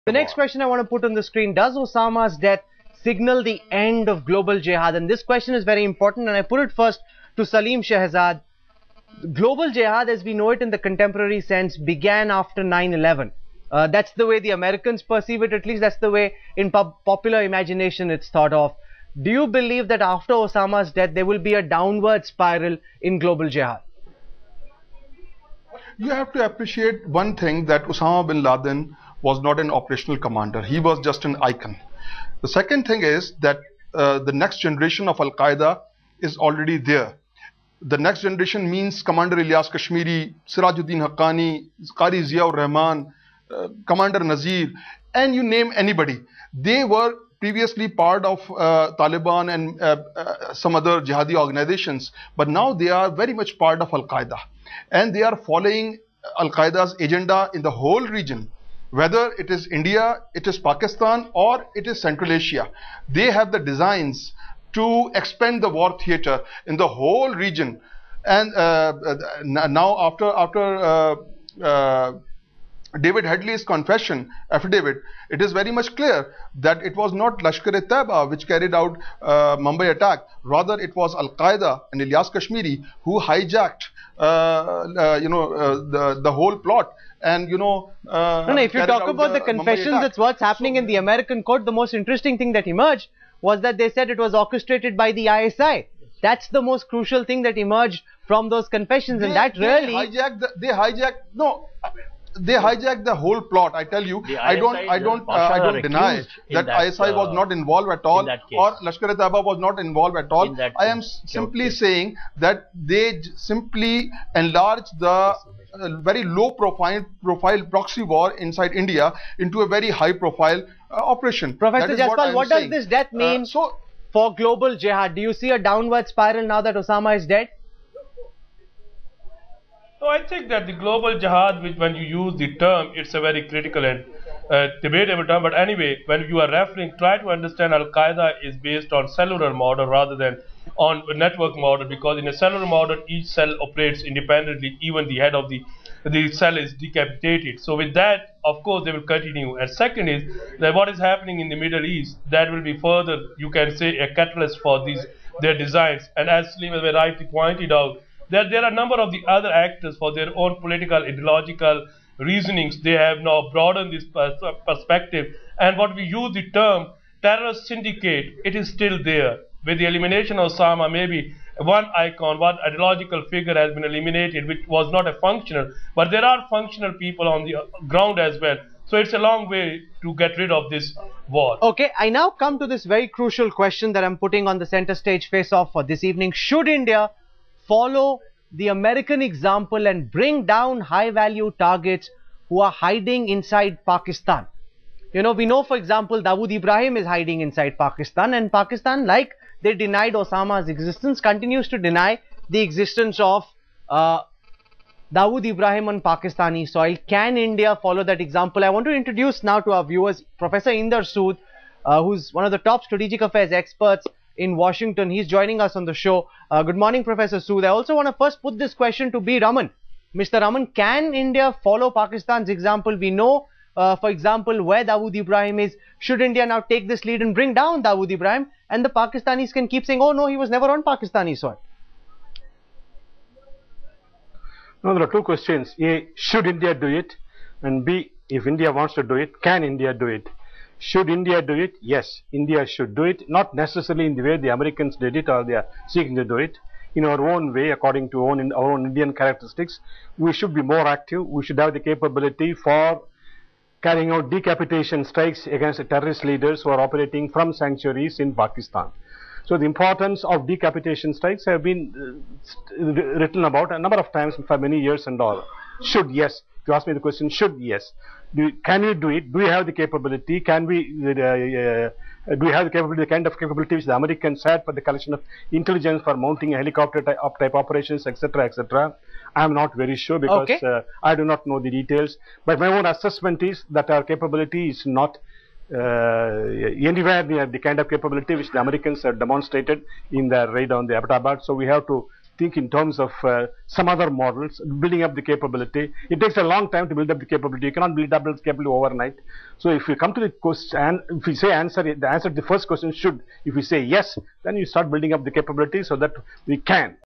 The next question I want to put on the screen: does Osama's death signal the end of global jihad? And this question is very important, and I put it first to Salim Shahzad. Global jihad, as we know it in the contemporary sense, began after 9/11. That's the way the Americans perceive it, at least that's the way in popular imagination it's thought of. Do you believe that after Osama's death there will be a downward spiral in global jihad? You have to appreciate one thing, that Osama bin Laden was not an operational commander. He was just an icon. The second thing is that the next generation of Al-Qaeda is already there. The next generation means Commander Ilyas Kashmiri, Sirajuddin Haqqani, Qari Ziaur Rahman, Commander Nazir, and you name anybody. They were previously part of Taliban and some other jihadi organizations, but now they are very much part of Al-Qaeda, and they are following Al-Qaeda's agenda in the whole region. Whether it is India, it is Pakistan, or it is Central Asia, they have the designs to expand the war theater in the whole region. And now after David Headley's confession affidavit, it is very much clear that it was not Lashkar-e-Taiba which carried out Mumbai attack. Rather, it was Al-Qaeda and Ilyas Kashmiri who hijacked the whole plot. And no, if you talk about the confessions, that's what's happening in the American court. The most interesting thing that emerged was that they said it was orchestrated by the ISI. That's the most crucial thing that emerged from those confessions, and that really they hijacked the whole plot. I tell you, I don't deny that ISI was not involved at all, or Lashkar-e-Taiba was not involved at all. I am simply saying that they simply enlarged the very low profile proxy war inside India into a very high profile operation. Professor Jaspal, what does this death mean for global jihad? Do you see a downward spiral now that Osama is dead? So I think that the global jihad, which when you use the term, it's a very critical and debatable term. But anyway, when you are referring, try to understand Al-Qaeda is based on cellular model rather than on a network model, because in a cellular model, each cell operates independently, even the head of the cell is decapitated. So with that, of course, they will continue. And second is that what is happening in the Middle East, that will be further, you can say, a catalyst for their designs. And as Salim has rightly pointed out, that there are a number of the other actors for their own political, ideological reasonings. They have now broadened this perspective. And what we use the term terrorist syndicate, it is still there. With the elimination of Osama, maybe one icon, one ideological figure has been eliminated, which was not a functional, but there are functional people on the ground as well. So it's a long way to get rid of this war. Okay, I now come to this very crucial question that I'm putting on the center stage face-off for this evening. Should India follow the American example and bring down high-value targets who are hiding inside Pakistan? You know, we know, for example, Dawood Ibrahim is hiding inside Pakistan, and Pakistan, like they denied Osama's existence, continues to deny the existence of Dawood Ibrahim on Pakistani soil. Can India follow that example? I want to introduce now to our viewers Professor Inder Sood, who's one of the top strategic affairs experts in Washington. He's joining us on the show. Good morning, Professor Sood. I also want to first put this question to B. Raman. Mr. Raman, can India follow Pakistan's example? We know, for example, where Dawood Ibrahim is. Should India now take this lead and bring down Dawood Ibrahim, and the Pakistanis can keep saying, oh no, he was never on Pakistani soil? No, there are two questions. A, should India do it? And B, if India wants to do it, can India do it? Should India do it? Yes, India should do it. Not necessarily in the way the Americans did it or they are seeking to do it. In our own way, according to our own Indian characteristics, we should be more active. We should have the capability for carrying out decapitation strikes against the terrorist leaders who are operating from sanctuaries in Pakistan. So the importance of decapitation strikes have been written about a number of times for many years and all. Should, yes. If you ask me the question, should, yes. Can we do it? Do we have the capability? Can we, do we have the capability, the kind of capability which the Americans had for the collection of intelligence for mounting a helicopter type operations, etc., etc.? I am not very sure, because I do not know the details. But my own assessment is that our capability is not anywhere near the kind of capability which the Americans have demonstrated in their raid on the Abbottabad. So we have to think in terms of some other models, building up the capability. It takes a long time to build up the capability. You cannot build up the capability overnight. So if you come to the question, and if we say the answer to the first question should, if we say yes, then you start building up the capability so that we can